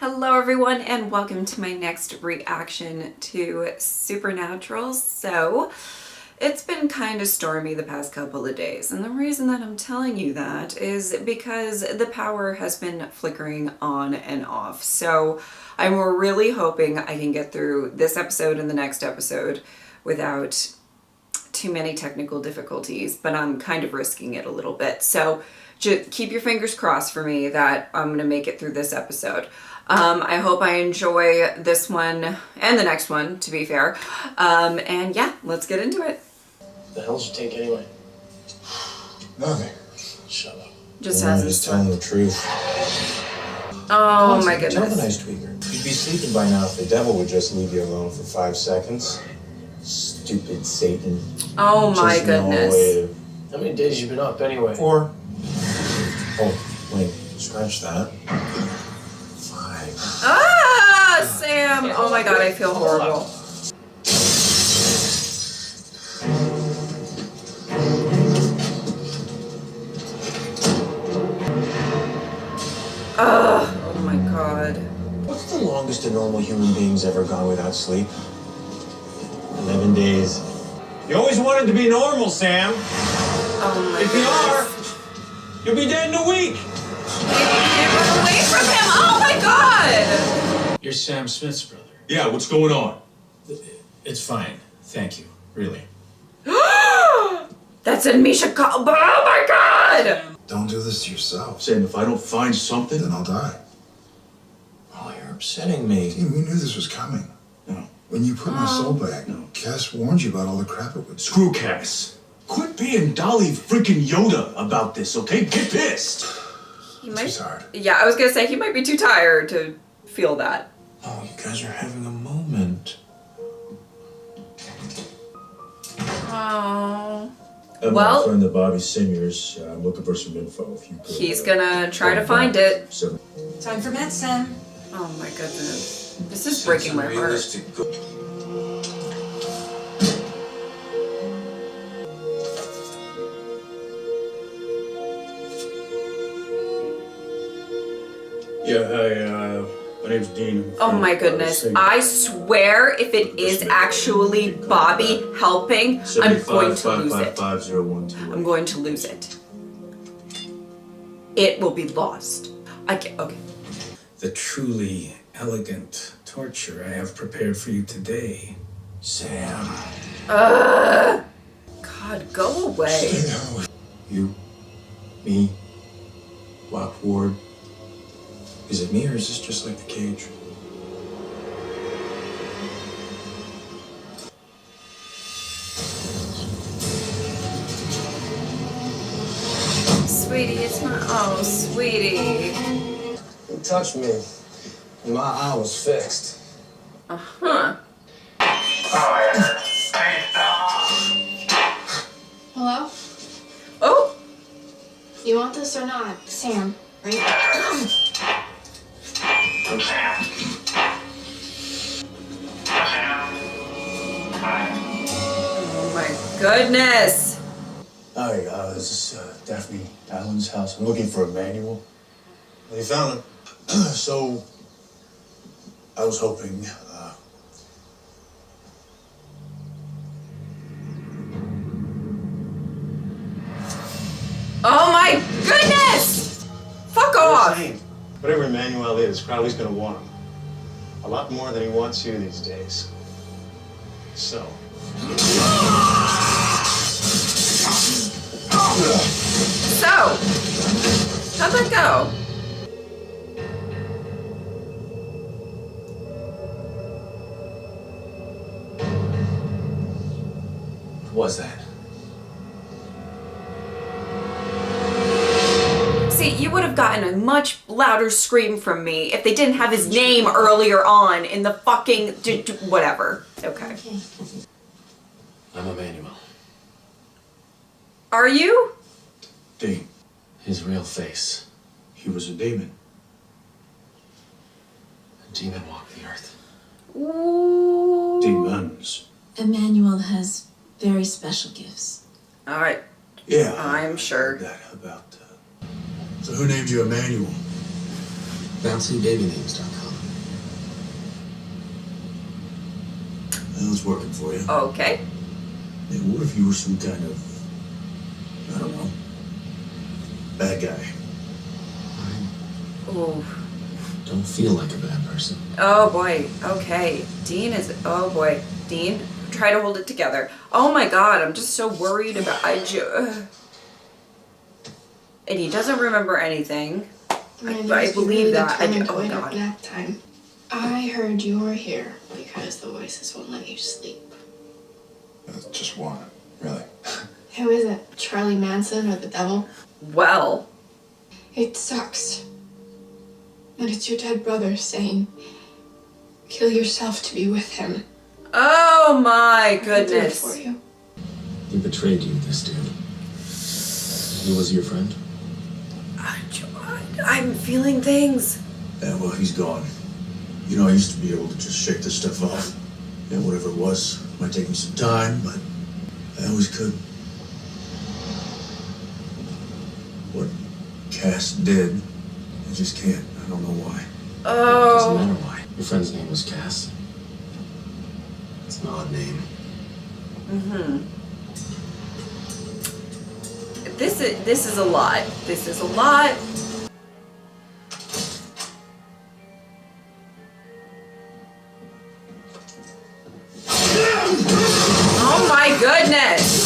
Hello everyone and welcome to my next reaction to Supernatural. So it's been kind of stormy the past couple of days, and the reason that I'm telling you that is because the power has been flickering on and off. So I'm really hoping I can get through this episode and the next episode without too many technical difficulties, but I'm kind of risking it a little bit. So just keep your fingers crossed for me that I'm gonna make it through this episode. I hope I enjoy this one and the next one, to be fair. And yeah, let's get into it. The hell's your take anyway? Nothing. Shut up. Just as just telling the truth. Oh my Tell the goodness. nice tweaker. You'd be sleeping by now if the devil would just leave you alone for 5 seconds. Stupid Satan. Oh my Chasing you all the way goodness. to- How many days you been up anyway? 4. Oh, wait. Scratch that. 5. Ah, Sam! Oh my god, I feel horrible. Oh my god. What's the longest a normal human being's ever gone without sleep? 11 days. You always wanted to be normal, Sam. Oh my If you goodness. are, you'll be dead in a week. Get away from him! Oh my god! You're Sam Smith's brother. Yeah, what's going on? It's fine. Thank you. Really. That's in Misha. Oh my god! Don't do this to yourself. Sam, if I don't find something, Then I'll die. Oh, you're upsetting me. Team, we knew this was coming. No. When you put my soul back, No. Cass warned you about all the crap it would do. screw Cass. Quit being Dolly freaking Yoda about this, okay? Get pissed. He Too might. tired. Yeah, I was gonna say he might be too tired to feel that. Oh, you guys are having a moment. Oh. I'm Well- a friend of Bobby Singer's. I'm looking for some info. If you could, He's gonna try to find it. So, Time for medicine. Oh my goodness. This is breaking my heart. Realistic go- yeah, hi, my name's Dean. Oh my goodness. I swear if it is actually Bobby helping, I'm going to lose it. 75555012. I'm going to lose it. It will be lost. I can't. Okay. The truly elegant torture I have prepared for you today. Sam. God, go away. Stay the hell away. You. Me. Locked ward. Is it me or is this just like the cage? Sweetie, it's my. Oh, sweetie. You touched me. And my eye was fixed. Huh. Hello? Oh! You want this or not? Sam, right? Oh my goodness. Hi, this is Daphne Allen's house. I'm looking for Emmanuel. Well, you found him. So, I was hoping, Oh my goodness! Fuck off! Whatever Emmanuel is, Crowley's gonna want him. A lot more than he wants you these days. So. So, how'd that go? What was that? See, you would have gotten a much louder scream from me if they didn't have his name earlier on in the fucking whatever. Okay. I'm Emmanuel. Are you? Dean, His real face. he was a demon. A demon walked the earth. Ooh. Demons. Emmanuel has very special gifts. All right. Yeah. I'm sure. That about, So who named you Emmanuel? BouncyBabyNames.com. It's working for you. Okay. Hey, what if you were some kind of, I don't know, bad guy? Ooh. Don't feel like a bad person. Oh boy. Okay. Dean is. Oh boy. Dean, try to hold it together. Oh my God. I'm just so worried about. And he doesn't remember anything. I believe that. Oh God. Nap time. I heard you were here because the voices won't let you sleep. Just one, really. Who is it? Charlie Manson or the devil? Well. It sucks. And it's your dead brother saying, kill yourself to be with him. Oh my I'll do it goodness. for you. He betrayed you, this dude. He was your friend? I'm feeling things. Yeah, well, he's gone. You know, I used to be able to just shake this stuff off. Yeah, whatever it was. Might take me some time, but I always could. What Cass did, I just can't. I don't know why. Doesn't Oh. matter why. Your friend's name was Cass. It's an odd name. This is a lot. This is a lot. Oh my goodness.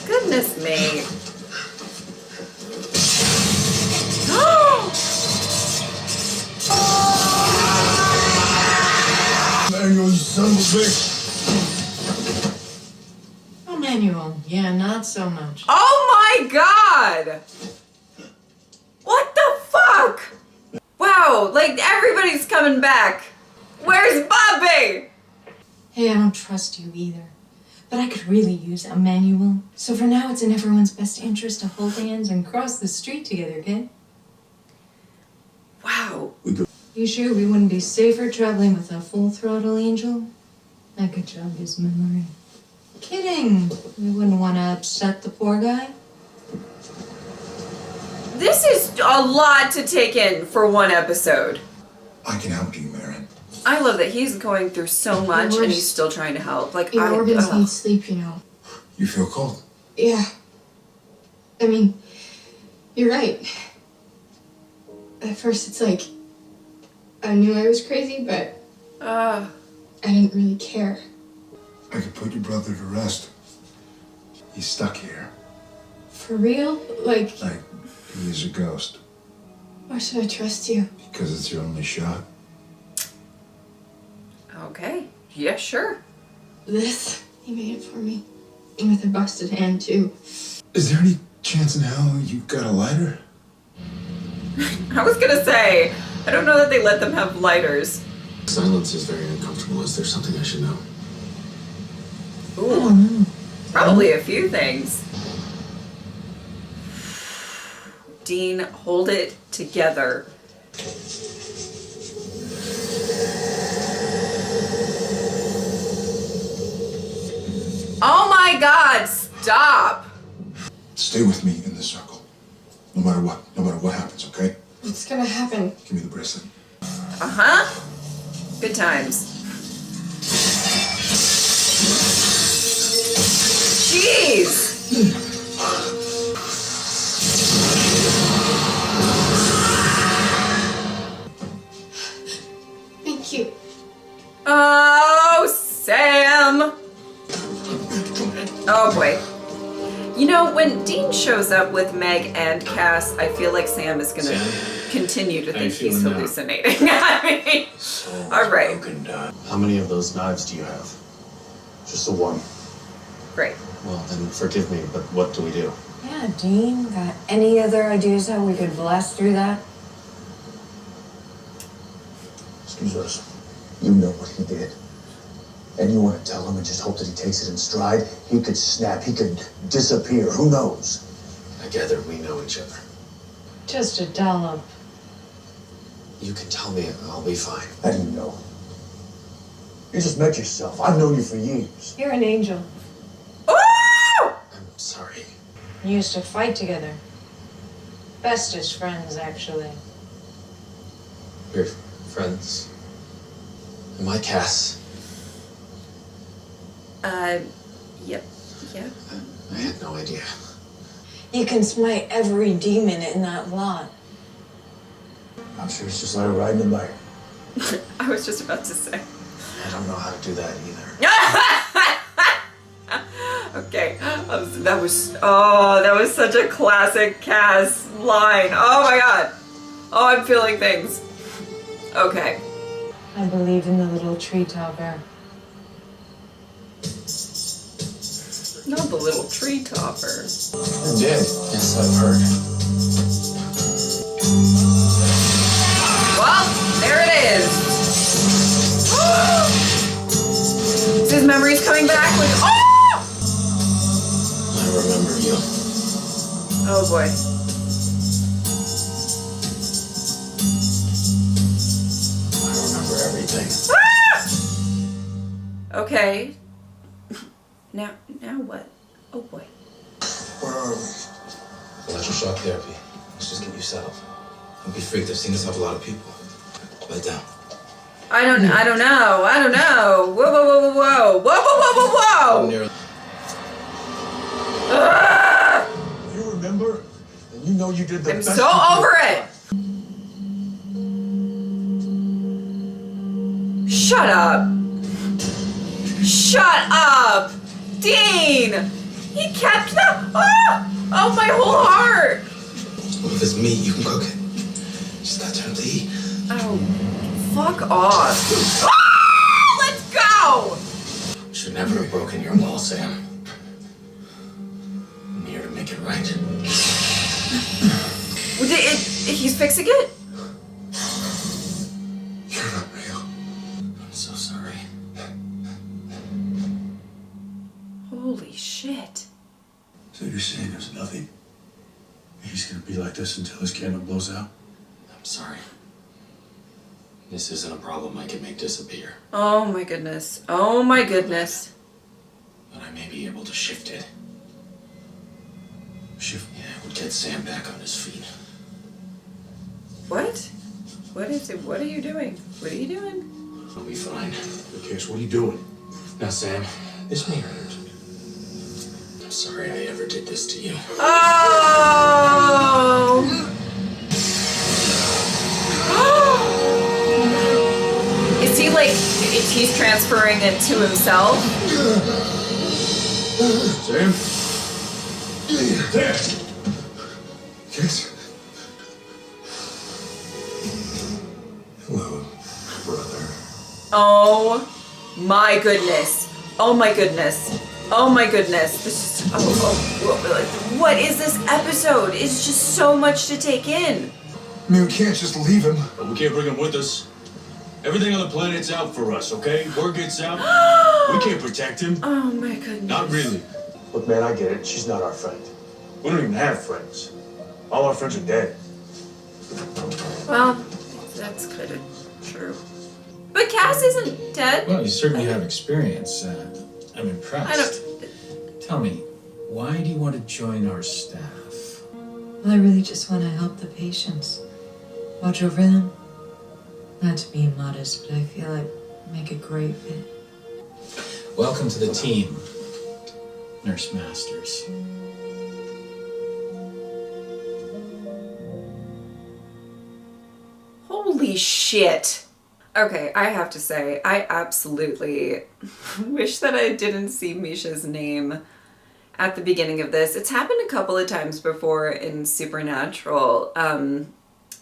Goodness me. Emmanuel, you son of a bitch. Emmanuel, yeah, not so much. Oh my God! What the fuck? Wow, like everybody's coming back. Where's Bobby? Hey, I don't trust you either. But I could really use Emmanuel. So for now, it's in everyone's best interest to hold hands and cross the street together, kid. Wow. You sure we wouldn't be safer traveling with a full throttle angel? I could jog his memory. Kidding. We wouldn't want to upset the poor guy. This is a lot to take in for one episode. I can help you, Marin. I love that he's going through so much and he's still trying to help. Like, Your organs need sleep, you know. You feel cold? Yeah. I mean, you're right. At first, it's like, I knew I was crazy, but I didn't really care. I could put your brother to rest. He's stuck here. For real? Like, He is a ghost. why should I trust you? Because it's your only shot. Okay. Yeah, sure. This, he made it for me. And with a busted hand, too. Is there any chance in hell you got a lighter? I was gonna say, I don't know that they let them have lighters. Silence is very uncomfortable. Is there something I should know? Ooh. Probably a few things. Dean, hold it together. Oh my God, stop! Stay with me in the circle. No matter what happens, okay? What's gonna happen? Give me the bracelet. Uh-huh. Good times. Jeez! Thank you. Oh, Sam! Oh boy. You know, when Dean shows up with Meg and Cass, I feel like Sam is gonna continue to think he's hallucinating. I mean, all right. How many of those knives do you have? Just the one. Great. Well, then forgive me, but what do we do? Yeah, Dean, got any other ideas how we could blast through that? Excuse us. You know what he did. And you want to tell him and just hope that he takes it in stride? He could snap. He could disappear. Who knows? I gather we know each other. Just a dollop. You can tell me I'll be fine. How do you know? You just met yourself. I've known you for years. You're an angel. Oh! I'm sorry. You used to fight together. Bestest friends, actually. We're friends. Am I Cass? Yep. Yeah. I had no idea. You can smite every demon in that lot. I'm sure it's just like riding a bike. I was just about to say. I don't know how to do that either. Okay, that was such a classic Cass line. Oh my god. Oh, I'm feeling things. Okay. I believe in the little tree topper. Not the little tree topper. You did? Yes, I've heard. Well, there it is. Is his memories coming back? Like, oh! I remember you. Oh boy. I remember everything. Okay. Now what? Oh boy. Where are we? Electroshock therapy. Let's just get you settled. Don't be freaked. I've seen this help a lot of people. Lie down. I don't know. Whoa, whoa, whoa, whoa, whoa, whoa, whoa, whoa, whoa, I'm near. Ah! If you remember, then you know you did the I'm best. so over it. Shut up. Shut up. Dean. He kept the. Oh, my whole heart. Well, if it's meat, you can cook it. Just got time to eat. Oh, fuck off. Let's go. Should never have broken your wall, Sam. I'm here to make it right. He's fixing it? You're not real. I'm so sorry. Holy shit. So you're saying there's nothing? He's gonna be like this until his candle blows out? I'm sorry. This isn't a problem I can make disappear. Oh my goodness. Oh my goodness. But I may be able to shift it. Shift? Yeah, it would get Sam back on his feet. What? What is it? What are you doing? What are you doing? I'll be fine. Cass, what are you doing? Now, Sam, this may hurt. I'm sorry I ever did this to you. Oh! Is he like, he's transferring it to himself? Sam? Sam! Cass? Hello, brother. Oh my goodness. Oh my goodness. Oh my goodness. This is, what is this episode? It's just so much to take in. I mean, we can't just leave him. But we can't bring him with us. Everything on the planet's out for us, okay? Word gets out. We can't protect him. Oh my goodness. Not really. Look, man, I get it. She's not our friend. We don't even have friends. All our friends are dead. Well, that's kind of true. But Cass isn't dead. Well, you certainly have experience. I'm impressed. I don't. Tell me, why do you want to join our staff? Well, I really just want to help the patients. Watch over them. Not to be modest, but I feel I'd make a great fit. Welcome to the team, Nurse Masters. Holy shit. Okay, I have to say, I absolutely wish that I didn't see Misha's name at the beginning of this. It's happened a couple of times before in Supernatural,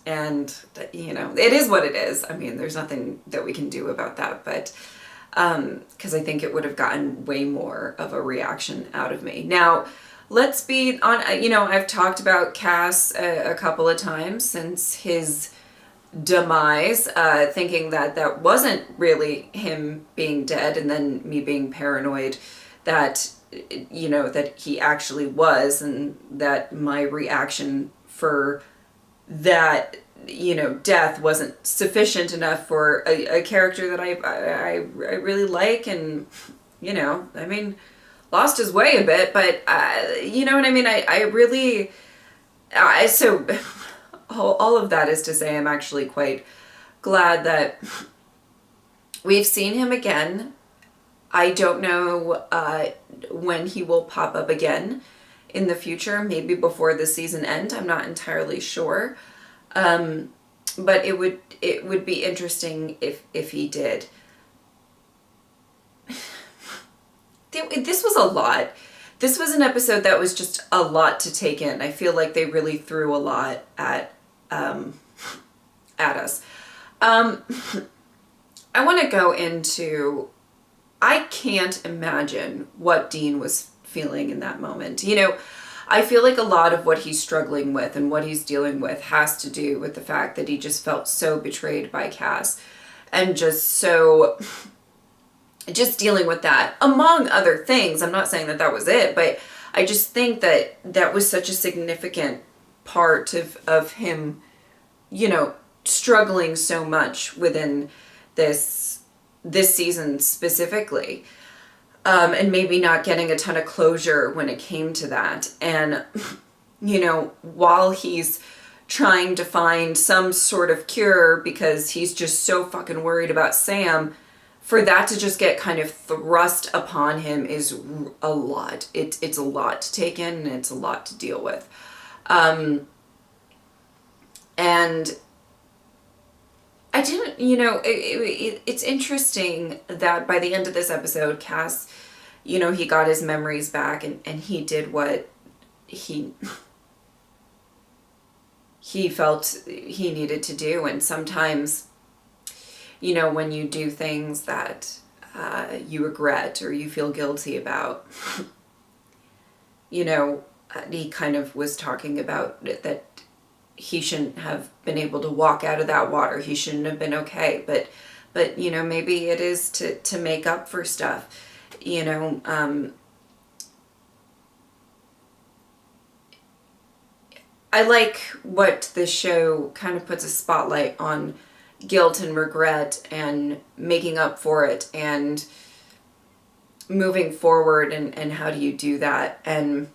and, you know, it is what it is. I mean, there's nothing that we can do about that, but, because I think it would have gotten way more of a reaction out of me. Now, let's be on, you know, I've talked about Cass a couple of times since his demise, thinking that that wasn't really him being dead, and then me being paranoid that, you know, that he actually was, and that my reaction for that death wasn't sufficient enough for a character that I really like, and, I mean, lost his way a bit, but, you know what I mean? I really, so all of that is to say I'm actually quite glad that we've seen him again. I don't know when he will pop up again in the future, maybe before the season end. I'm not entirely sure. But it would be interesting if he did. This was a lot. This was an episode that was just a lot to take in. I feel like they really threw a lot at us. I want to go into, I can't imagine what Dean was feeling in that moment. I feel like a lot of what he's struggling with and what he's dealing with has to do with the fact that he just felt so betrayed by Cass, and just dealing with that, among other things. I'm not saying that was it, but I just think that was such a significant part of him, struggling so much within this season specifically. And maybe not getting a ton of closure when it came to that. And, while he's trying to find some sort of cure because he's just so fucking worried about Sam, for that to just get kind of thrust upon him is a lot. It's a lot to take in, and it's a lot to deal with. And I didn't, it's interesting that by the end of this episode, Cass, he got his memories back, and he did what he felt he needed to do. And sometimes, when you do things that you regret or you feel guilty about, he kind of was talking about that he shouldn't have been able to walk out of that water. He shouldn't have been okay. But maybe it is to make up for stuff. I like what the show kind of puts a spotlight on guilt and regret and making up for it and moving forward, and how do you do that. And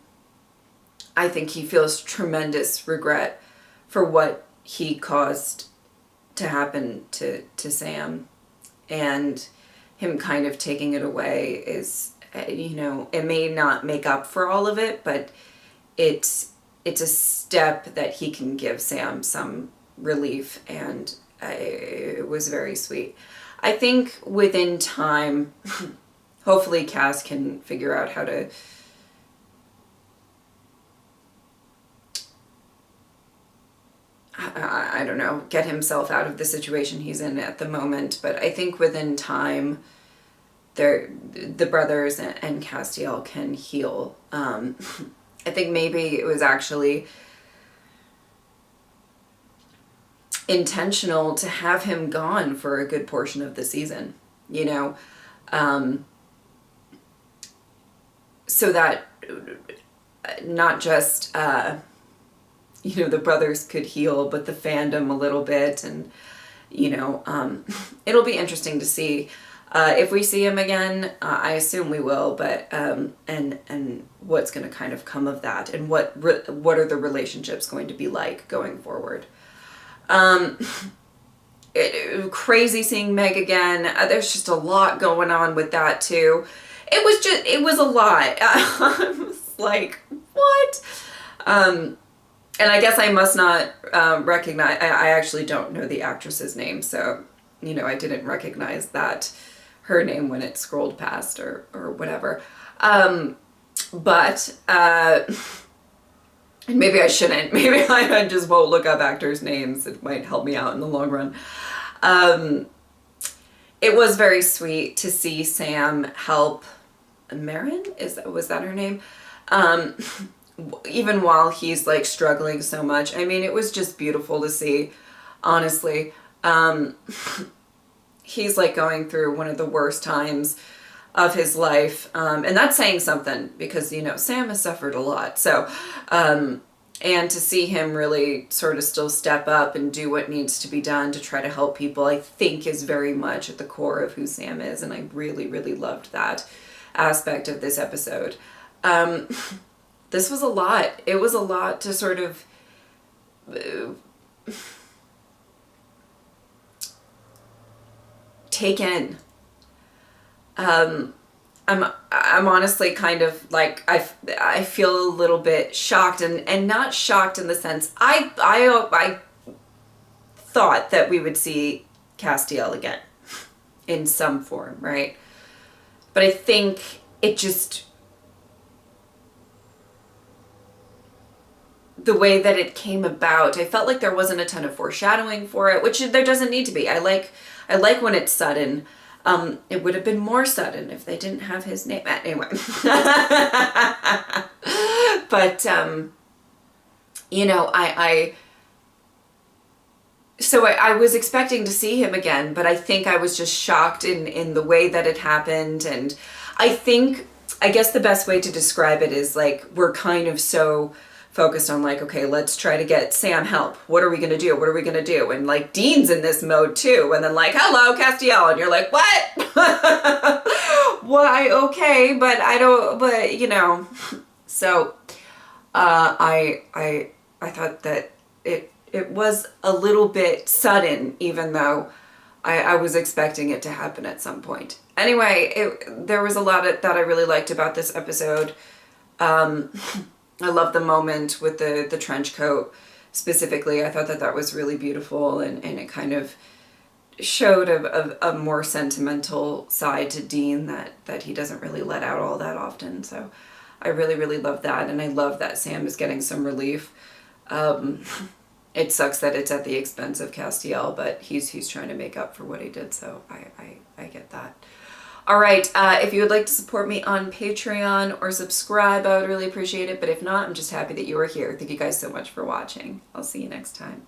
I think he feels tremendous regret for what he caused to happen to Sam, and him kind of taking it away is, it may not make up for all of it, but it's a step that he can give Sam some relief, and it was very sweet. I think within time, hopefully Cass can figure out how to I don't know, get himself out of the situation he's in at the moment. But I think within time, the brothers and Castiel can heal. I think maybe it was actually intentional to have him gone for a good portion of the season, so that not just the brothers could heal, but the fandom a little bit. And it'll be interesting to see if we see him again. I assume we will, but and what's going to kind of come of that, and what are the relationships going to be like going forward. Crazy seeing Meg again. There's just a lot going on with that too. It was a lot. I was like, what? And I guess I must not recognize, I actually don't know the actress's name, so, I didn't recognize her name when it scrolled past or whatever. But maybe I shouldn't. Maybe I just won't look up actors' names. It might help me out in the long run. It was very sweet to see Sam help Marin, was that her name? Even while he's like struggling so much. I mean, it was just beautiful to see, honestly. He's like going through one of the worst times of his life. And that's saying something because, Sam has suffered a lot. So And to see him really sort of still step up and do what needs to be done to try to help people, I think is very much at the core of who Sam is. And I really, really loved that aspect of this episode. This was a lot. It was a lot to sort of take in. I'm honestly kind of like, I feel a little bit shocked, and not shocked in the sense, I thought that we would see Castiel again in some form, right? But I think it just, the way that it came about, I felt like there wasn't a ton of foreshadowing for it, which there doesn't need to be. I like when it's sudden. It would have been more sudden if they didn't have his name. Anyway. But, you know, so I was expecting to see him again, but I think I was just shocked in the way that it happened. And I guess the best way to describe it is like, we're kind of so focused on like, okay, let's try to get Sam help. What are we going to do? What are we going to do? And like Dean's in this mode too. And then like, hello, Castiel. And you're like, what? Why? Okay. But you know, so, I thought that it was a little bit sudden, even though I was expecting it to happen at some point. Anyway, there was a lot that I really liked about this episode. I love the moment with the trench coat specifically. I thought that was really beautiful, and it kind of showed a more sentimental side to Dean that he doesn't really let out all that often. So I really, really love that, and I love that Sam is getting some relief. It sucks that it's at the expense of Castiel, but he's trying to make up for what he did, so I get that. All right, if you would like to support me on Patreon or subscribe, I would really appreciate it. But if not, I'm just happy that you are here. Thank you guys so much for watching. I'll see you next time.